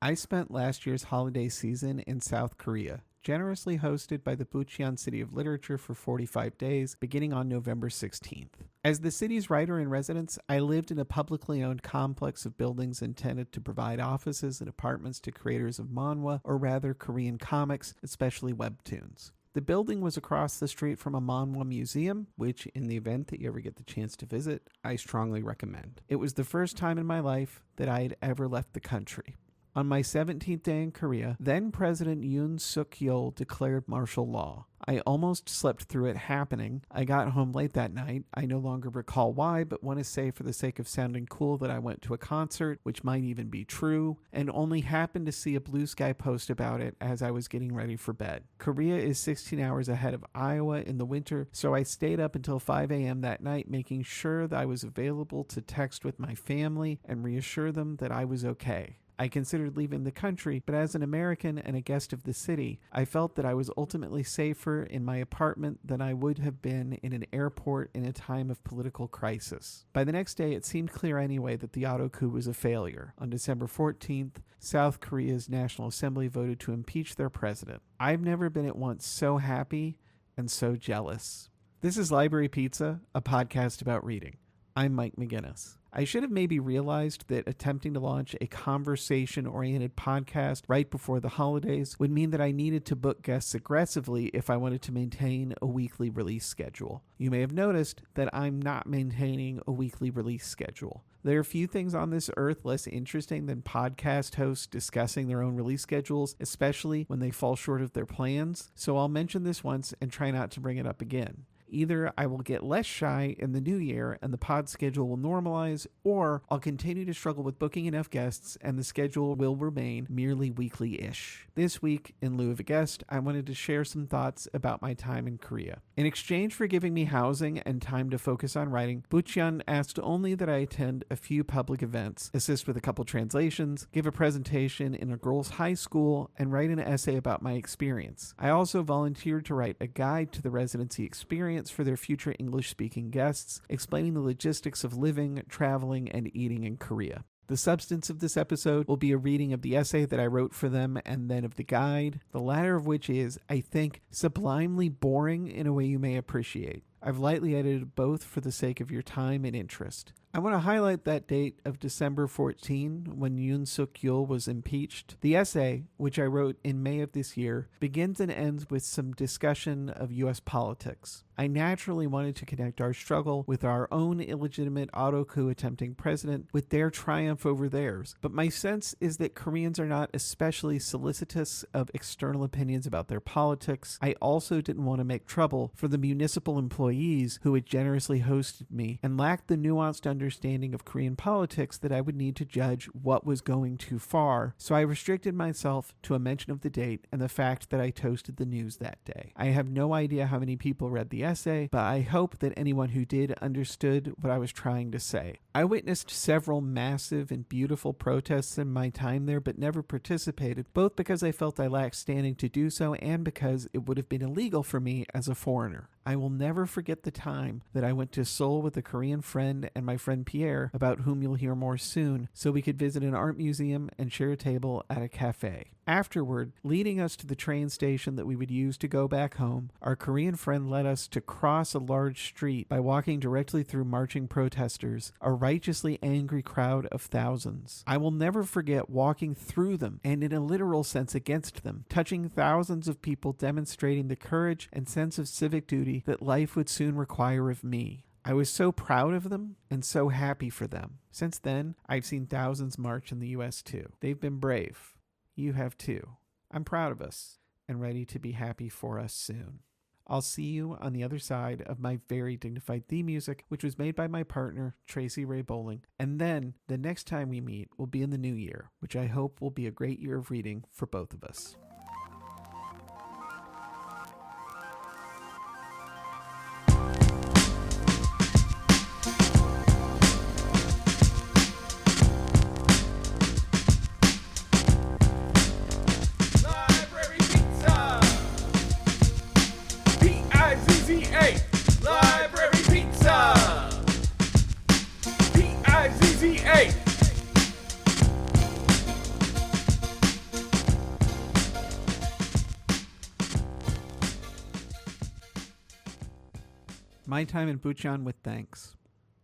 I spent last year's holiday season in South Korea, generously hosted by the Bucheon City of Literature for 45 days, beginning on November 16th. As the city's writer-in-residence, I lived in a publicly owned complex of buildings intended to provide offices and apartments to creators of manhwa, or rather Korean comics, especially webtoons. The building was across the street from a manhwa museum, which, in the event that you ever get the chance to visit, I strongly recommend. It was the first time in my life that I had ever left the country. On my 17th day in Korea, then-President Yoon Suk-yeol declared martial law. I almost slept through it happening. I got home late that night. I no longer recall why, but want to say for the sake of sounding cool that I went to a concert, which might even be true, and only happened to see a Blue Sky post about it as I was getting ready for bed. Korea is 16 hours ahead of Iowa in the winter, so I stayed up until 5 a.m. that night making sure that I was available to text with my family and reassure them that I was okay. I considered leaving the country, but as an American and a guest of the city, I felt that I was ultimately safer in my apartment than I would have been in an airport in a time of political crisis. By the next day, it seemed clear anyway that the auto coup was a failure. On December 14th, South Korea's National Assembly voted to impeach their president. I've never been at once so happy and so jealous. This is Library Pizza, a podcast about reading. I'm Mike Meginnis. I should have maybe realized that attempting to launch a conversation-oriented podcast right before the holidays would mean that I needed to book guests aggressively if I wanted to maintain a weekly release schedule. You may have noticed that I'm not maintaining a weekly release schedule. There are few things on this earth less interesting than podcast hosts discussing their own release schedules, especially when they fall short of their plans, so I'll mention this once and try not to bring it up again. Either I will get less shy in the new year and the pod schedule will normalize, or I'll continue to struggle with booking enough guests and the schedule will remain merely weekly-ish. This week, in lieu of a guest, I wanted to share some thoughts about my time in Korea. In exchange for giving me housing and time to focus on writing, Bucheon asked only that I attend a few public events, assist with a couple translations, give a presentation in a girls' high school, and write an essay about my experience. I also volunteered to write a guide to the residency experience for their future English-speaking guests, explaining the logistics of living, traveling, and eating in Korea. The substance of this episode will be a reading of the essay that I wrote for them and then of the guide, the latter of which is, I think, sublimely boring in a way you may appreciate. I've lightly edited both for the sake of your time and interest. I want to highlight that date of December 14, when Yoon Suk-yeol was impeached. The essay, which I wrote in May of this year, begins and ends with some discussion of U.S. politics. I naturally wanted to connect our struggle with our own illegitimate auto coup attempting president with their triumph over theirs, but my sense is that Koreans are not especially solicitous of external opinions about their politics. I also didn't want to make trouble for the municipal employees who had generously hosted me and lacked the nuanced understanding of Korean politics that I would need to judge what was going too far, so I restricted myself to a mention of the date and the fact that I toasted the news that day. I have no idea how many people read the essay, but I hope that anyone who did understood what I was trying to say. I witnessed several massive and beautiful protests in my time there, but never participated, both because I felt I lacked standing to do so and because it would have been illegal for me as a foreigner. I will never forget the time that I went to Seoul with a Korean friend and my friend Pierre, about whom you'll hear more soon, so we could visit an art museum and share a table at a cafe. Afterward, leading us to the train station that we would use to go back home, our Korean friend led us to cross a large street by walking directly through marching protesters, a righteously angry crowd of thousands. I will never forget walking through them, and in a literal sense against them, touching thousands of people demonstrating the courage and sense of civic duty that life would soon require of me. I was so proud of them and so happy for them. Since then, I've seen thousands march in the U.S. too. They've been brave. You have too. I'm proud of us and ready to be happy for us soon. I'll see you on the other side of my very dignified theme music, which was made by my partner, Tracy Rae Bowling. And then the next time we meet will be in the new year, which I hope will be a great year of reading for both of us. My time in Bucheon with thanks.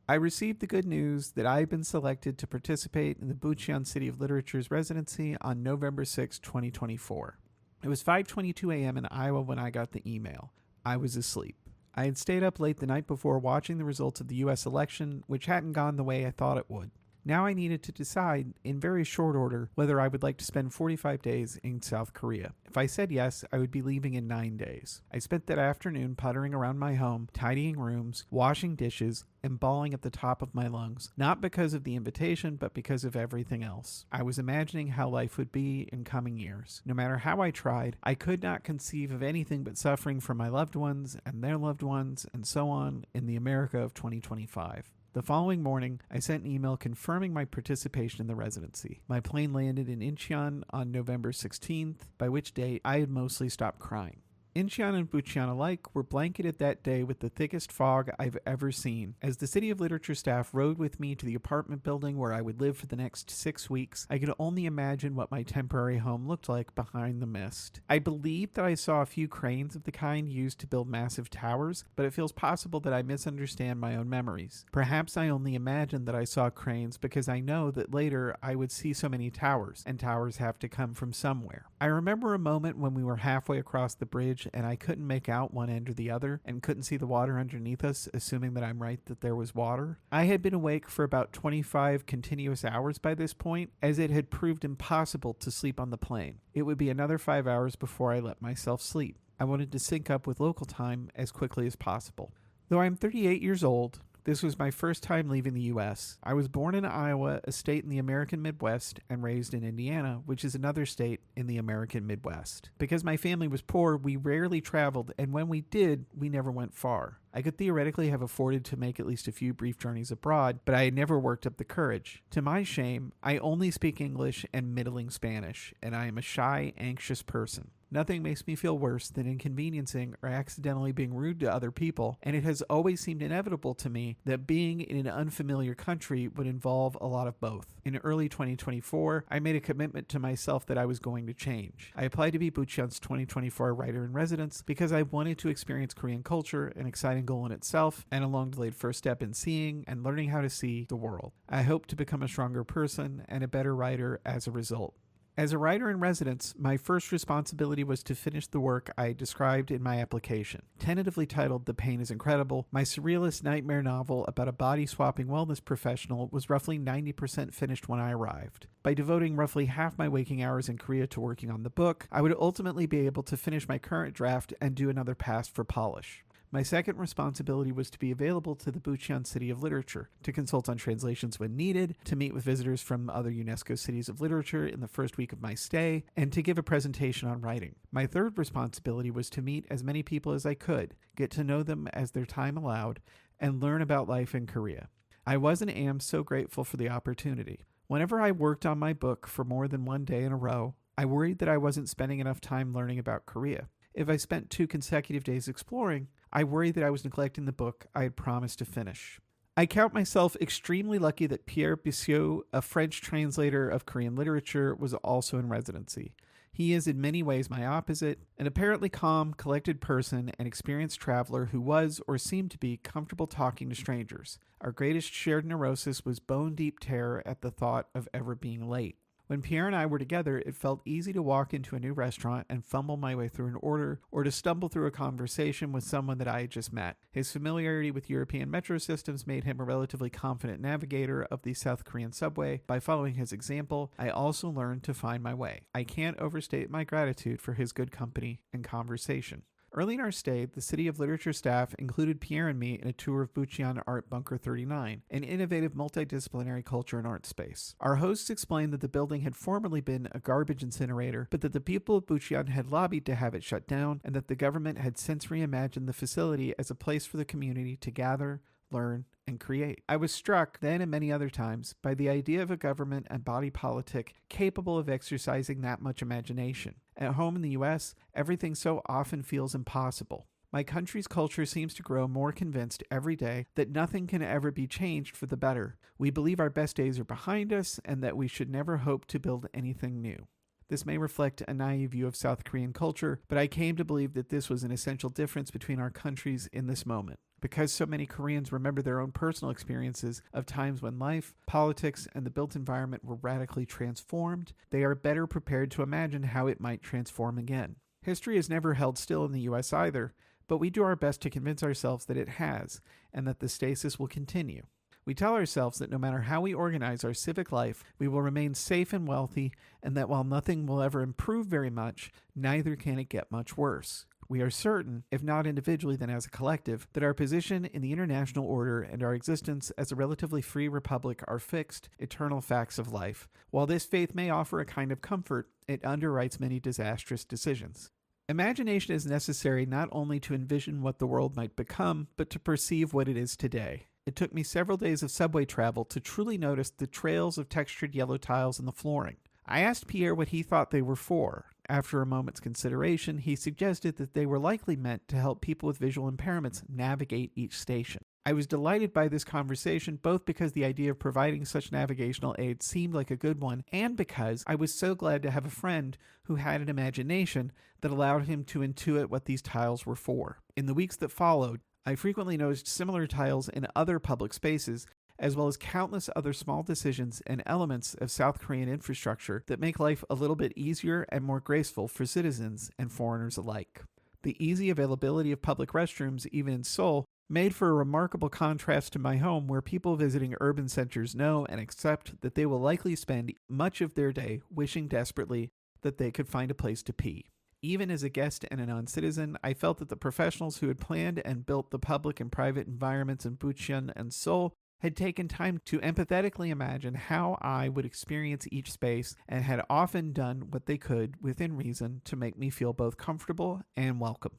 I received the good news that I had been selected to participate in the Bucheon City of Literature's residency on November 6, 2024. It was 5:22 a.m. in Iowa when I got the email. I was asleep. I had stayed up late the night before watching the results of the U.S. election, which hadn't gone the way I thought it would. Now I needed to decide, in very short order, whether I would like to spend 45 days in South Korea. If I said yes, I would be leaving in 9 days. I spent that afternoon puttering around my home, tidying rooms, washing dishes, and bawling at the top of my lungs, not because of the invitation, but because of everything else. I was imagining how life would be in coming years. No matter how I tried, I could not conceive of anything but suffering for my loved ones and their loved ones, and so on, in the America of 2025. The following morning, I sent an email confirming my participation in the residency. My plane landed in Incheon on November 16th, by which date I had mostly stopped crying. Incheon and Bucheon alike were blanketed that day with the thickest fog I've ever seen. As the City of Literature staff rode with me to the apartment building where I would live for the next 6 weeks, I could only imagine what my temporary home looked like behind the mist. I believe that I saw a few cranes of the kind used to build massive towers, but it feels possible that I misunderstand my own memories. Perhaps I only imagined that I saw cranes because I know that later I would see so many towers, and towers have to come from somewhere. I remember a moment when we were halfway across the bridge and I couldn't make out one end or the other and couldn't see the water underneath us, assuming that I'm right that there was water. I had been awake for about 25 continuous hours by this point, as it had proved impossible to sleep on the plane. It would be another 5 hours before I let myself sleep. I wanted to sync up with local time as quickly as possible. Though I'm 38 years old, this was my first time leaving the U.S. I was born in Iowa, a state in the American Midwest, and raised in Indiana, which is another state in the American Midwest. Because my family was poor, we rarely traveled, and when we did, we never went far. I could theoretically have afforded to make at least a few brief journeys abroad, but I had never worked up the courage. To my shame, I only speak English and middling Spanish, and I am a shy, anxious person. Nothing makes me feel worse than inconveniencing or accidentally being rude to other people, and it has always seemed inevitable to me that being in an unfamiliar country would involve a lot of both. In early 2024, I made a commitment to myself that I was going to change. I applied to be Bucheon's 2024 writer-in-residence because I wanted to experience Korean culture, an exciting goal in itself, and a long-delayed first step in seeing and learning how to see the world. I hope to become a stronger person and a better writer as a result. As a writer-in-residence, my first responsibility was to finish the work I described in my application. Tentatively titled The Pain is Incredible, my surrealist nightmare novel about a body-swapping wellness professional was roughly 90% finished when I arrived. By devoting roughly half my waking hours in Korea to working on the book, I would ultimately be able to finish my current draft and do another pass for polish. My second responsibility was to be available to the Bucheon City of Literature, to consult on translations when needed, to meet with visitors from other UNESCO cities of literature in the first week of my stay, and to give a presentation on writing. My third responsibility was to meet as many people as I could, get to know them as their time allowed, and learn about life in Korea. I was and am so grateful for the opportunity. Whenever I worked on my book for more than one day in a row, I worried that I wasn't spending enough time learning about Korea. If I spent 2 consecutive days exploring, I worried that I was neglecting the book I had promised to finish. I count myself extremely lucky that Pierre Bissiot, a French translator of Korean literature, was also in residency. He is in many ways my opposite, an apparently calm, collected person and experienced traveler who was, or seemed to be, comfortable talking to strangers. Our greatest shared neurosis was bone-deep terror at the thought of ever being late. When Pierre and I were together, it felt easy to walk into a new restaurant and fumble my way through an order, or to stumble through a conversation with someone that I had just met. His familiarity with European metro systems made him a relatively confident navigator of the South Korean subway. By following his example, I also learned to find my way. I can't overstate my gratitude for his good company and conversation. Early in our stay, the City of Literature staff included Pierre and me in a tour of Bucheon Art Bunker 39, an innovative multidisciplinary culture and art space. Our hosts explained that the building had formerly been a garbage incinerator, but that the people of Bucheon had lobbied to have it shut down, and that the government had since reimagined the facility as a place for the community to gather, learn, and create. I was struck, then and many other times, by the idea of a government and body politic capable of exercising that much imagination. At home in the U.S., everything so often feels impossible. My country's culture seems to grow more convinced every day that nothing can ever be changed for the better. We believe our best days are behind us and that we should never hope to build anything new. This may reflect a naive view of South Korean culture, but I came to believe that this was an essential difference between our countries in this moment. Because so many Koreans remember their own personal experiences of times when life, politics, and the built environment were radically transformed, they are better prepared to imagine how it might transform again. History has never held still in the U.S. either, but we do our best to convince ourselves that it has, and that the stasis will continue. We tell ourselves that no matter how we organize our civic life, we will remain safe and wealthy, and that while nothing will ever improve very much, neither can it get much worse. We are certain, if not individually then as a collective, that our position in the international order and our existence as a relatively free republic are fixed, eternal facts of life. While this faith may offer a kind of comfort, it underwrites many disastrous decisions. Imagination is necessary not only to envision what the world might become, but to perceive what it is today. It took me several days of subway travel to truly notice the trails of textured yellow tiles in the flooring. I asked Pierre what he thought they were for. After a moment's consideration, he suggested that they were likely meant to help people with visual impairments navigate each station. I was delighted by this conversation, both because the idea of providing such navigational aid seemed like a good one, and because I was so glad to have a friend who had an imagination that allowed him to intuit what these tiles were for. In the weeks that followed, I frequently noticed similar tiles in other public spaces, as well as countless other small decisions and elements of South Korean infrastructure that make life a little bit easier and more graceful for citizens and foreigners alike. The easy availability of public restrooms, even in Seoul, made for a remarkable contrast to my home, where people visiting urban centers know and accept that they will likely spend much of their day wishing desperately that they could find a place to pee. Even as a guest and a non-citizen, I felt that the professionals who had planned and built the public and private environments in Bucheon and Seoul had taken time to empathetically imagine how I would experience each space, and had often done what they could, within reason, to make me feel both comfortable and welcome.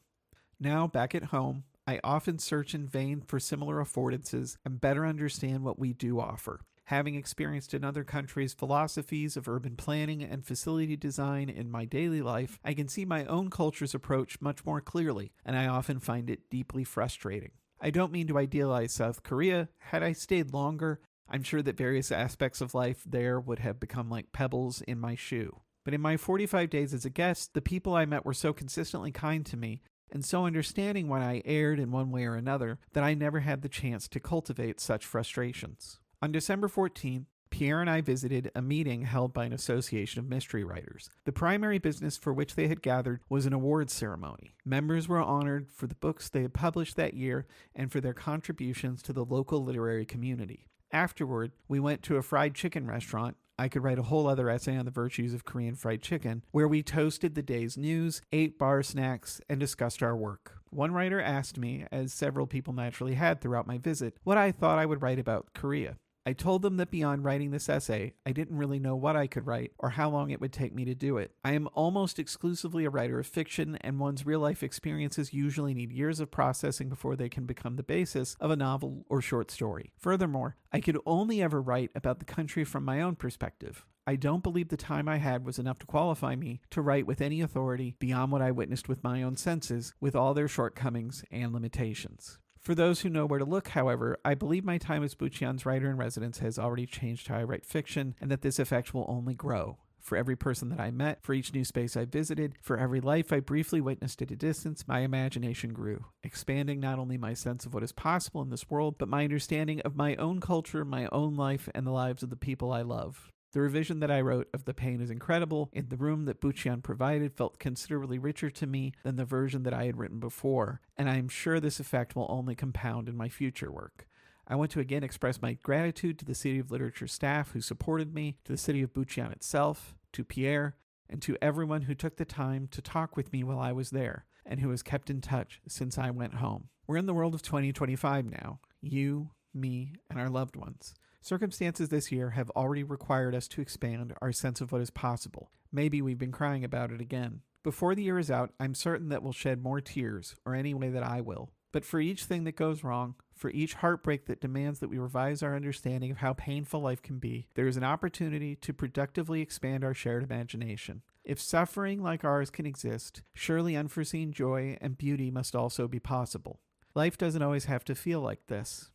Now, back at home, I often search in vain for similar affordances and better understand what we do offer. Having experienced in other countries philosophies of urban planning and facility design in my daily life, I can see my own culture's approach much more clearly, and I often find it deeply frustrating. I don't mean to idealize South Korea. Had I stayed longer, I'm sure that various aspects of life there would have become like pebbles in my shoe. But in my 45 days as a guest, the people I met were so consistently kind to me, and so understanding when I erred in one way or another, that I never had the chance to cultivate such frustrations. On December 14th, Pierre and I visited a meeting held by an association of mystery writers. The primary business for which they had gathered was an awards ceremony. Members were honored for the books they had published that year and for their contributions to the local literary community. Afterward, we went to a fried chicken restaurant. I could write a whole other essay on the virtues of Korean fried chicken, where we toasted the day's news, ate bar snacks, and discussed our work. One writer asked me, as several people naturally had throughout my visit, what I thought I would write about Korea. I told them that beyond writing this essay, I didn't really know what I could write or how long it would take me to do it. I am almost exclusively a writer of fiction, and one's real-life experiences usually need years of processing before they can become the basis of a novel or short story. Furthermore, I could only ever write about the country from my own perspective. I don't believe the time I had was enough to qualify me to write with any authority beyond what I witnessed with my own senses, with all their shortcomings and limitations. For those who know where to look, however, I believe my time as Bucheon's writer-in-residence has already changed how I write fiction, and that this effect will only grow. For every person that I met, for each new space I visited, for every life I briefly witnessed at a distance, my imagination grew, expanding not only my sense of what is possible in this world, but my understanding of my own culture, my own life, and the lives of the people I love. The revision that I wrote of The Pain is Incredible in the room that Bucheon provided felt considerably richer to me than the version that I had written before, and I am sure this effect will only compound in my future work. I want to again express my gratitude to the City of Literature staff who supported me, to the City of Bucheon itself, to Pierre, and to everyone who took the time to talk with me while I was there, and who has kept in touch since I went home. We're in the world of 2025 now, you, me, and our loved ones. Circumstances this year have already required us to expand our sense of what is possible. Maybe we've been crying about it again. Before the year is out, I'm certain that we'll shed more tears, or any way that I will. But for each thing that goes wrong, for each heartbreak that demands that we revise our understanding of how painful life can be, there is an opportunity to productively expand our shared imagination. If suffering like ours can exist, surely unforeseen joy and beauty must also be possible. Life doesn't always have to feel like this.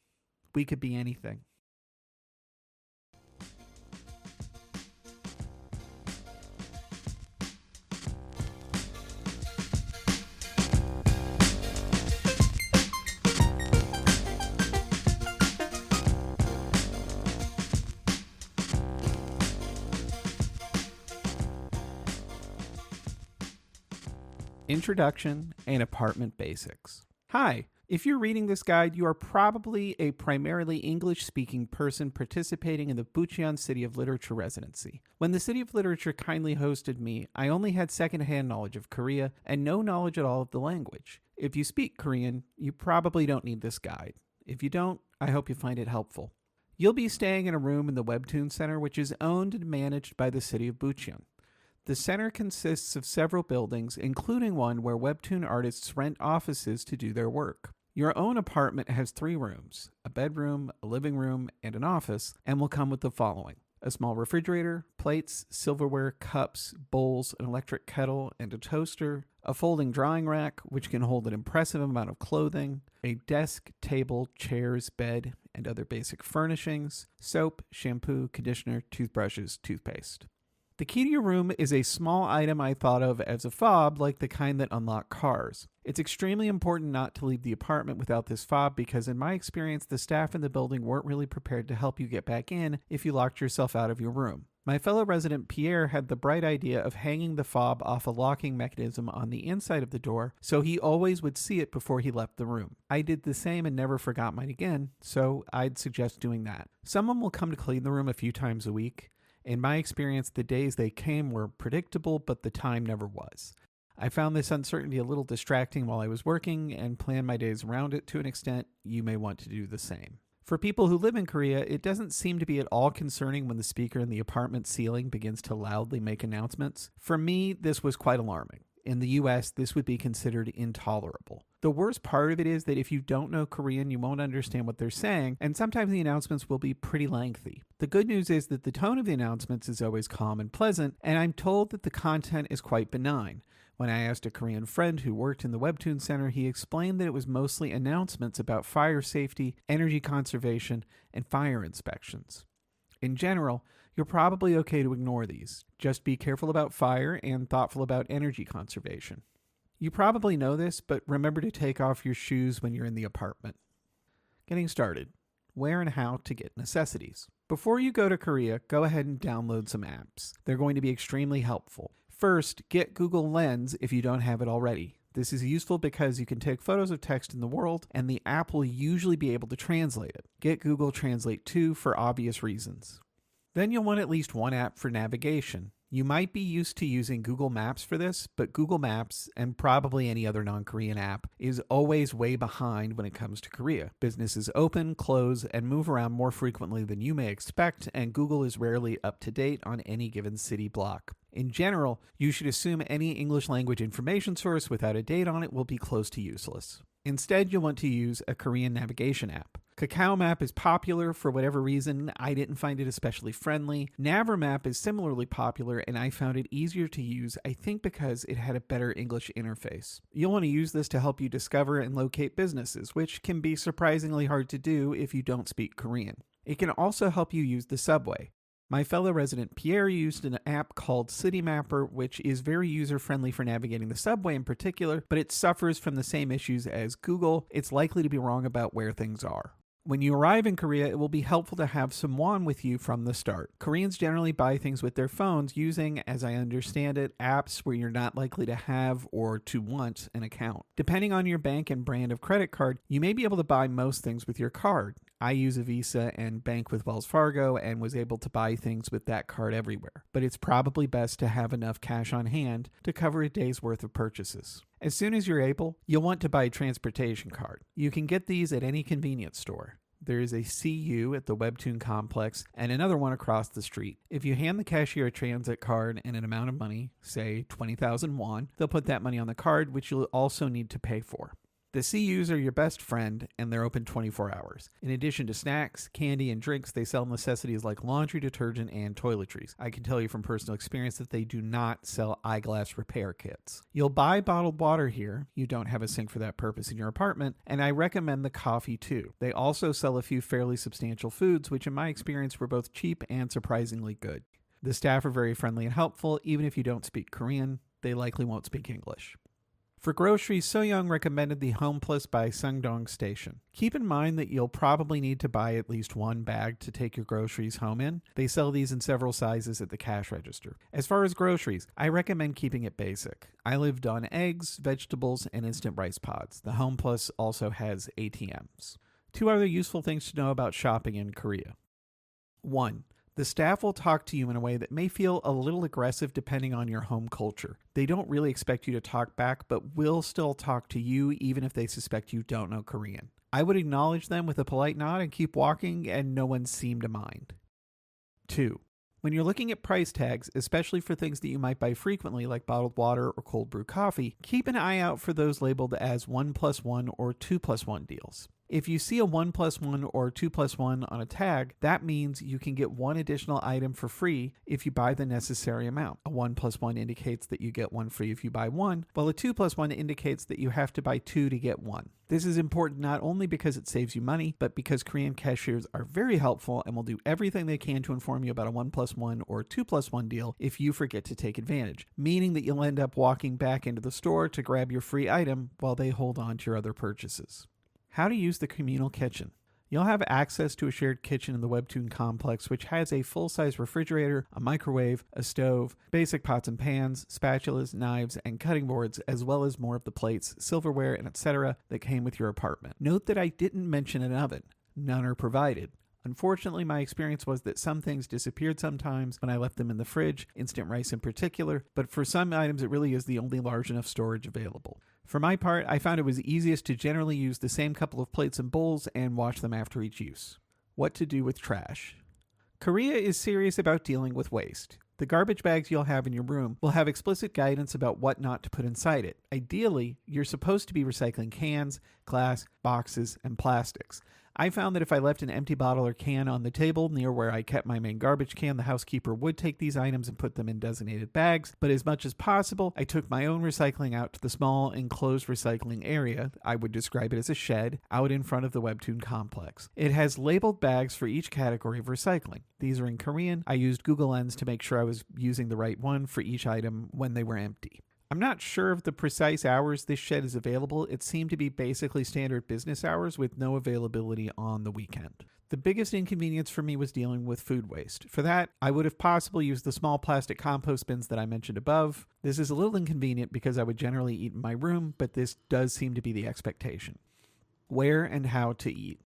We could be anything. Introduction and Apartment Basics. Hi, if you're reading this guide, you are probably a primarily English-speaking person participating in the Bucheon City of Literature residency. When the City of Literature kindly hosted me, I only had secondhand knowledge of Korea and no knowledge at all of the language. If you speak Korean, you probably don't need this guide. If you don't, I hope you find it helpful. You'll be staying in a room in the Webtoon Center, which is owned and managed by the City of Bucheon. The center consists of several buildings, including one where Webtoon artists rent offices to do their work. Your own apartment has 3 rooms, a bedroom, a living room, and an office, and will come with the following: a small refrigerator, plates, silverware, cups, bowls, an electric kettle, and a toaster, a folding drying rack, which can hold an impressive amount of clothing, a desk, table, chairs, bed, and other basic furnishings, soap, shampoo, conditioner, toothbrushes, toothpaste. The key to your room is a small item I thought of as a fob, like the kind that unlock cars. It's extremely important not to leave the apartment without this fob because in my experience, the staff in the building weren't really prepared to help you get back in if you locked yourself out of your room. My fellow resident Pierre had the bright idea of hanging the fob off a locking mechanism on the inside of the door, so he always would see it before he left the room. I did the same and never forgot mine again, so I'd suggest doing that. Someone will come to clean the room a few times a week. In my experience, the days they came were predictable, but the time never was. I found this uncertainty a little distracting while I was working and planned my days around it to an extent. You may want to do the same. For people who live in Korea, it doesn't seem to be at all concerning when the speaker in the apartment ceiling begins to loudly make announcements. For me, this was quite alarming. In the US, this would be considered intolerable. The worst part of it is that if you don't know Korean, you won't understand what they're saying, and sometimes the announcements will be pretty lengthy. The good news is that the tone of the announcements is always calm and pleasant, and I'm told that the content is quite benign. When I asked a Korean friend who worked in the Webtoon Center, he explained that it was mostly announcements about fire safety, energy conservation, and fire inspections. In general, you're probably okay to ignore these. Just be careful about fire and thoughtful about energy conservation. You probably know this, but remember to take off your shoes when you're in the apartment. Getting started. Where and how to get necessities. Before you go to Korea, go ahead and download some apps. They're going to be extremely helpful. First, get Google Lens if you don't have it already. This is useful because you can take photos of text in the world, and the app will usually be able to translate it. Get Google Translate too for obvious reasons. Then you'll want at least one app for navigation. You might be used to using Google Maps for this, but Google Maps, and probably any other non-Korean app, is always way behind when it comes to Korea. Businesses open, close, and move around more frequently than you may expect, and Google is rarely up to date on any given city block. In general, you should assume any English language information source without a date on it will be close to useless. Instead, you'll want to use a Korean navigation app. Kakao Map is popular for whatever reason. I didn't find it especially friendly. Navermap is similarly popular, and I found it easier to use, I think because it had a better English interface. You'll want to use this to help you discover and locate businesses, which can be surprisingly hard to do if you don't speak Korean. It can also help you use the subway. My fellow resident Pierre used an app called City Mapper, which is very user-friendly for navigating the subway in particular, but it suffers from the same issues as Google. It's likely to be wrong about where things are. When you arrive in Korea, it will be helpful to have some won with you from the start. Koreans generally buy things with their phones using, as I understand it, apps where you're not likely to have or to want an account. Depending on your bank and brand of credit card, you may be able to buy most things with your card. I use a Visa and bank with Wells Fargo and was able to buy things with that card everywhere. But it's probably best to have enough cash on hand to cover a day's worth of purchases. As soon as you're able, you'll want to buy a transportation card. You can get these at any convenience store. There is a CU at the Webtoon complex and another one across the street. If you hand the cashier a transit card and an amount of money, say 20,000 won, they'll put that money on the card, which you'll also need to pay for. The CUs are your best friend, and they're open 24 hours. In addition to snacks, candy, and drinks, they sell necessities like laundry detergent and toiletries. I can tell you from personal experience that they do not sell eyeglass repair kits. You'll buy bottled water here. You don't have a sink for that purpose in your apartment, and I recommend the coffee too. They also sell a few fairly substantial foods, which in my experience were both cheap and surprisingly good. The staff are very friendly and helpful. Even if you don't speak Korean, they likely won't speak English. For groceries, So Young recommended the Home Plus by Sungdong Station. Keep in mind that you'll probably need to buy at least one bag to take your groceries home in. They sell these in several sizes at the cash register. As far as groceries, I recommend keeping it basic. I lived on eggs, vegetables, and instant rice pods. The Home Plus also has ATMs. 2 other useful things to know about shopping in Korea. 1. The staff will talk to you in a way that may feel a little aggressive depending on your home culture. They don't really expect you to talk back, but will still talk to you even if they suspect you don't know Korean. I would acknowledge them with a polite nod and keep walking, and no one seemed to mind. 2. When you're looking at price tags, especially for things that you might buy frequently like bottled water or cold brew coffee, keep an eye out for those labeled as 1+1 or 2+1 deals. If you see a 1+1 or 2+1 on a tag, that means you can get one additional item for free if you buy the necessary amount. A 1+1 indicates that you get one free if you buy one, while a 2+1 indicates that you have to buy 2 to get one. This is important not only because it saves you money, but because Korean cashiers are very helpful and will do everything they can to inform you about a 1+1 or 2+1 deal if you forget to take advantage, meaning that you'll end up walking back into the store to grab your free item while they hold on to your other purchases. How to use the communal kitchen. You'll have access to a shared kitchen in the Webtoon complex, which has a full-size refrigerator, a microwave, a stove, basic pots and pans, spatulas, knives, and cutting boards, as well as more of the plates, silverware, and etc. that came with your apartment. Note that I didn't mention an oven. None are provided. Unfortunately, my experience was that some things disappeared sometimes when I left them in the fridge, instant rice in particular, but for some items it really is the only large enough storage available. For my part, I found it was easiest to generally use the same couple of plates and bowls and wash them after each use. What to do with trash. Korea is serious about dealing with waste. The garbage bags you'll have in your room will have explicit guidance about what not to put inside it. Ideally, you're supposed to be recycling cans, glass, boxes, and plastics. I found that if I left an empty bottle or can on the table near where I kept my main garbage can, the housekeeper would take these items and put them in designated bags, but as much as possible, I took my own recycling out to the small enclosed recycling area, I would describe it as a shed, out in front of the Webtoon complex. It has labeled bags for each category of recycling. These are in Korean. I used Google Lens to make sure I was using the right one for each item when they were empty. I'm not sure of the precise hours this shed is available. It seemed to be basically standard business hours with no availability on the weekend. The biggest inconvenience for me was dealing with food waste. For that, I would have possibly used the small plastic compost bins that I mentioned above. This is a little inconvenient because I would generally eat in my room, but this does seem to be the expectation. Where and how to eat.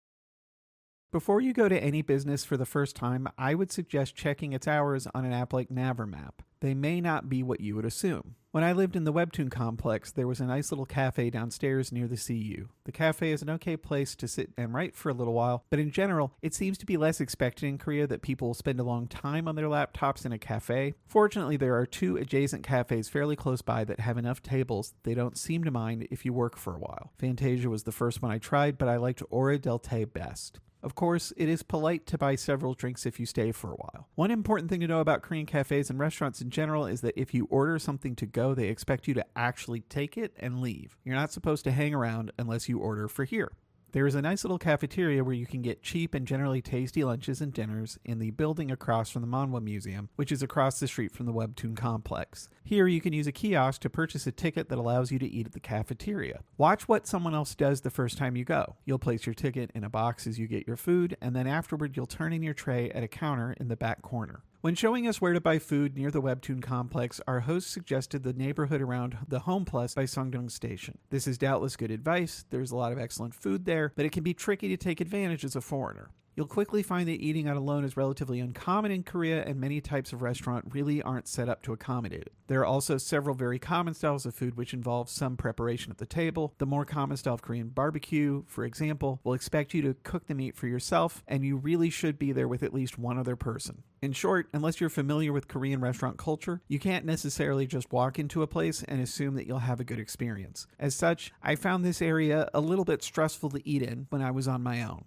Before you go to any business for the first time, I would suggest checking its hours on an app like Navermap. They may not be what you would assume. When I lived in the Webtoon complex, there was a nice little cafe downstairs near the CU. The cafe is an okay place to sit and write for a little while, but in general, it seems to be less expected in Korea that people will spend a long time on their laptops in a cafe. Fortunately, there are 2 adjacent cafes fairly close by that have enough tables that they don't seem to mind if you work for a while. Fantasia was the first one I tried, but I liked Ora del Te best. Of course, it is polite to buy several drinks if you stay for a while. One important thing to know about Korean cafes and restaurants in general is that if you order something to go, they expect you to actually take it and leave. You're not supposed to hang around unless you order for here. There is a nice little cafeteria where you can get cheap and generally tasty lunches and dinners in the building across from the Manhwa Museum, which is across the street from the Webtoon complex. Here you can use a kiosk to purchase a ticket that allows you to eat at the cafeteria. Watch what someone else does the first time you go. You'll place your ticket in a box as you get your food, and then afterward you'll turn in your tray at a counter in the back corner. When showing us where to buy food near the Webtoon complex, our host suggested the neighborhood around the Home Plus by Sungdong Station. This is doubtless good advice. There's a lot of excellent food there, but it can be tricky to take advantage as a foreigner. You'll quickly find that eating out alone is relatively uncommon in Korea, and many types of restaurant really aren't set up to accommodate it. There are also several very common styles of food which involve some preparation at the table. The more common style of Korean barbecue, for example, will expect you to cook the meat for yourself, and you really should be there with at least one other person. In short, unless you're familiar with Korean restaurant culture, you can't necessarily just walk into a place and assume that you'll have a good experience. As such, I found this area a little bit stressful to eat in when I was on my own.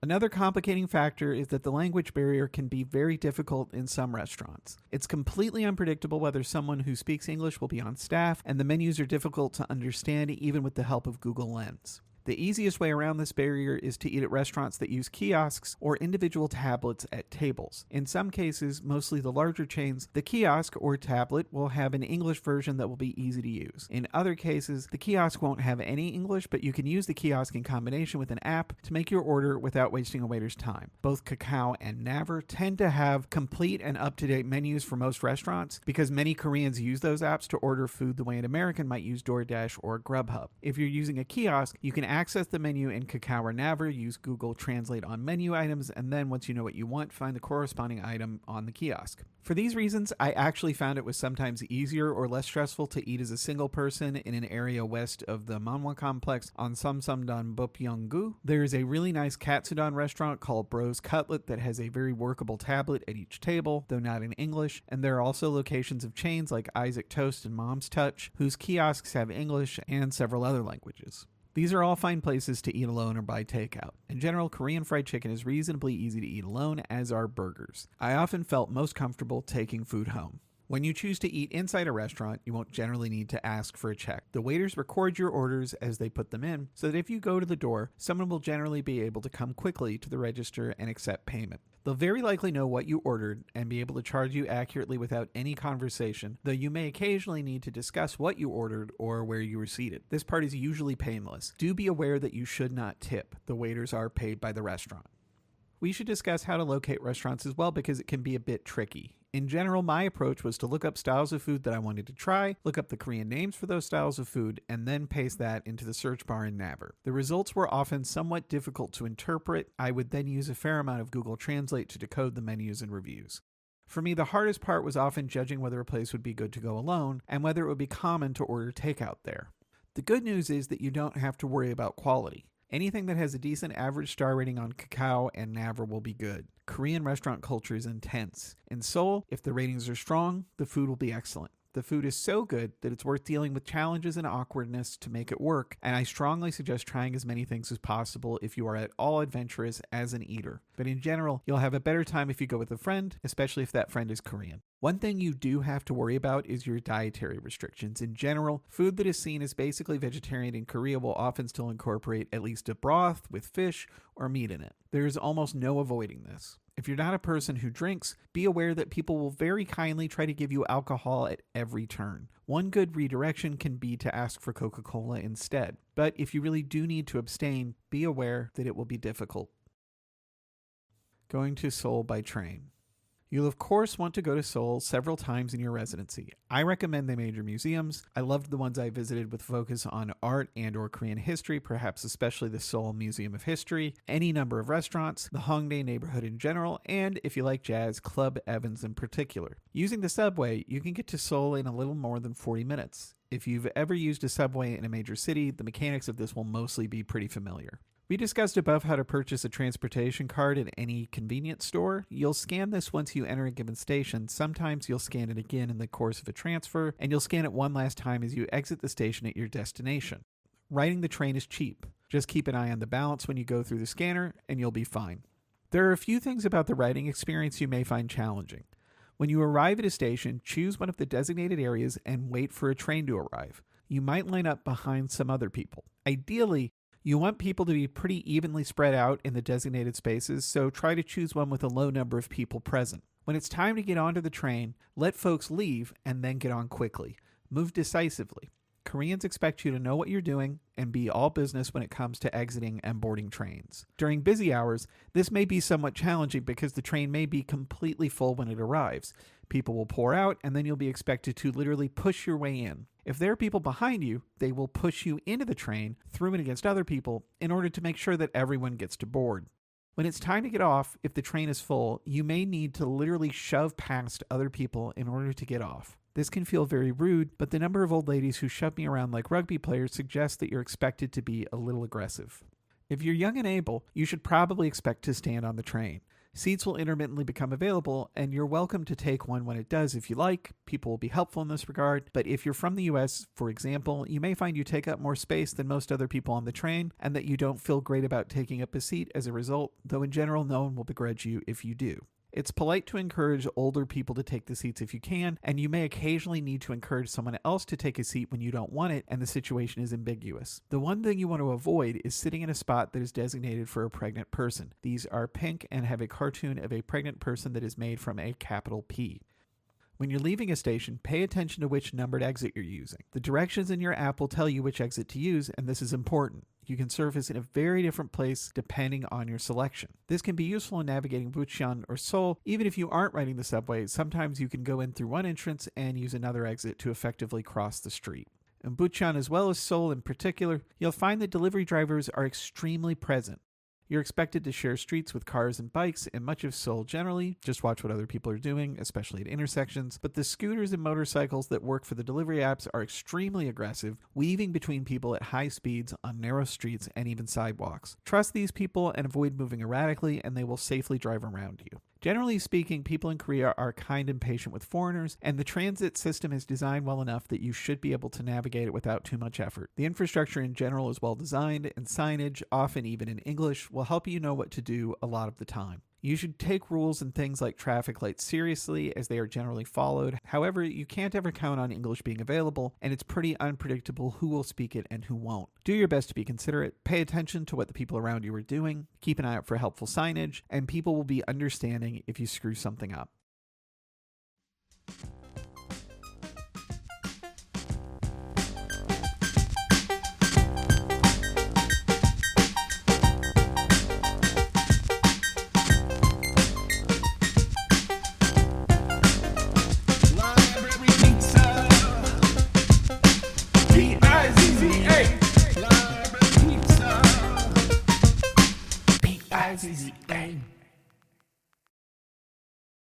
Another complicating factor is that the language barrier can be very difficult in some restaurants. It's completely unpredictable whether someone who speaks English will be on staff, and the menus are difficult to understand even with the help of Google Lens. The easiest way around this barrier is to eat at restaurants that use kiosks or individual tablets at tables. In some cases, mostly the larger chains, the kiosk or tablet will have an English version that will be easy to use. In other cases, the kiosk won't have any English, but you can use the kiosk in combination with an app to make your order without wasting a waiter's time. Both Kakao and Naver tend to have complete and up-to-date menus for most restaurants because many Koreans use those apps to order food the way an American might use DoorDash or Grubhub. If you're using a kiosk, you can access the menu in Kakao or Naver, use Google Translate on menu items, and then once you know what you want, find the corresponding item on the kiosk. For these reasons, I actually found it was sometimes easier or less stressful to eat as a single person in an area west of the Manhwa complex on Samsamdan Bopyeonggu. There is a really nice Katsudon restaurant called Bro's Cutlet that has a very workable tablet at each table, though not in English, and there are also locations of chains like Isaac Toast and Mom's Touch, whose kiosks have English and several other languages. These are all fine places to eat alone or by takeout. In general, Korean fried chicken is reasonably easy to eat alone, as are burgers. I often felt most comfortable taking food home. When you choose to eat inside a restaurant, you won't generally need to ask for a check. The waiters record your orders as they put them in, so that if you go to the door, someone will generally be able to come quickly to the register and accept payment. They'll very likely know what you ordered and be able to charge you accurately without any conversation, though you may occasionally need to discuss what you ordered or where you were seated. This part is usually painless. Do be aware that you should not tip. The waiters are paid by the restaurant. We should discuss how to locate restaurants as well because it can be a bit tricky. In general, my approach was to look up styles of food that I wanted to try, look up the Korean names for those styles of food, and then paste that into the search bar in Naver. The results were often somewhat difficult to interpret. I would then use a fair amount of Google Translate to decode the menus and reviews. For me, the hardest part was often judging whether a place would be good to go alone and whether it would be common to order takeout there. The good news is that you don't have to worry about quality. Anything that has a decent average star rating on Kakao and Naver will be good. Korean restaurant culture is intense. In Seoul, if the ratings are strong, the food will be excellent. The food is so good that it's worth dealing with challenges and awkwardness to make it work, and I strongly suggest trying as many things as possible if you are at all adventurous as an eater. But in general, you'll have a better time if you go with a friend, especially if that friend is Korean. One thing you do have to worry about is your dietary restrictions. In general, food that is seen as basically vegetarian in Korea will often still incorporate at least a broth with fish or meat in it. There is almost no avoiding this. If you're not a person who drinks, be aware that people will very kindly try to give you alcohol at every turn. One good redirection can be to ask for Coca-Cola instead. But if you really do need to abstain, be aware that it will be difficult. Going to Seoul by train. You'll of course want to go to Seoul several times in your residency. I recommend the major museums. I loved the ones I visited with focus on art and or Korean history, perhaps especially the Seoul Museum of History, any number of restaurants, the Hongdae neighborhood in general, and if you like jazz, Club Evans in particular. Using the subway, you can get to Seoul in a little more than 40 minutes. If you've ever used a subway in a major city, the mechanics of this will mostly be pretty familiar. We discussed above how to purchase a transportation card at any convenience store. You'll scan this once you enter a given station. Sometimes you'll scan it again in the course of a transfer, and you'll scan it one last time as you exit the station at your destination. Riding the train is cheap. Just keep an eye on the balance when you go through the scanner, and you'll be fine. There are a few things about the riding experience you may find challenging. When you arrive at a station, choose one of the designated areas and wait for a train to arrive. You might line up behind some other people. Ideally, you want people to be pretty evenly spread out in the designated spaces, so try to choose one with a low number of people present. When it's time to get onto the train, let folks leave and then get on quickly. Move decisively. Koreans expect you to know what you're doing and be all business when it comes to exiting and boarding trains. During busy hours, this may be somewhat challenging because the train may be completely full when it arrives. People will pour out, and then you'll be expected to literally push your way in. If there are people behind you, they will push you into the train, through and against other people, in order to make sure that everyone gets to board. When it's time to get off, if the train is full, you may need to literally shove past other people in order to get off. This can feel very rude, but the number of old ladies who shove me around like rugby players suggests that you're expected to be a little aggressive. If you're young and able, you should probably expect to stand on the train. Seats will intermittently become available, and you're welcome to take one when it does if you like. People will be helpful in this regard, but if you're from the US, for example, you may find you take up more space than most other people on the train, and that you don't feel great about taking up a seat as a result, though in general no one will begrudge you if you do. It's polite to encourage older people to take the seats if you can, and you may occasionally need to encourage someone else to take a seat when you don't want it and the situation is ambiguous. The one thing you want to avoid is sitting in a spot that is designated for a pregnant person. These are pink and have a cartoon of a pregnant person that is made from a capital P. When you're leaving a station, pay attention to which numbered exit you're using. The directions in your app will tell you which exit to use, and this is important. You can surface in a very different place depending on your selection. This can be useful in navigating Bucheon or Seoul. Even if you aren't riding the subway, sometimes you can go in through one entrance and use another exit to effectively cross the street. In Bucheon, as well as Seoul in particular, you'll find that delivery drivers are extremely present. You're expected to share streets with cars and bikes in much of Seoul generally. Just watch what other people are doing, especially at intersections. But the scooters and motorcycles that work for the delivery apps are extremely aggressive, weaving between people at high speeds on narrow streets and even sidewalks. Trust these people and avoid moving erratically, and they will safely drive around you. Generally speaking, people in Korea are kind and patient with foreigners, and the transit system is designed well enough that you should be able to navigate it without too much effort. The infrastructure in general is well designed, and signage, often even in English, will help you know what to do a lot of the time. You should take rules and things like traffic lights seriously, as they are generally followed. However, you can't ever count on English being available, and it's pretty unpredictable who will speak it and who won't. Do your best to be considerate, pay attention to what the people around you are doing, keep an eye out for helpful signage, and people will be understanding if you screw something up.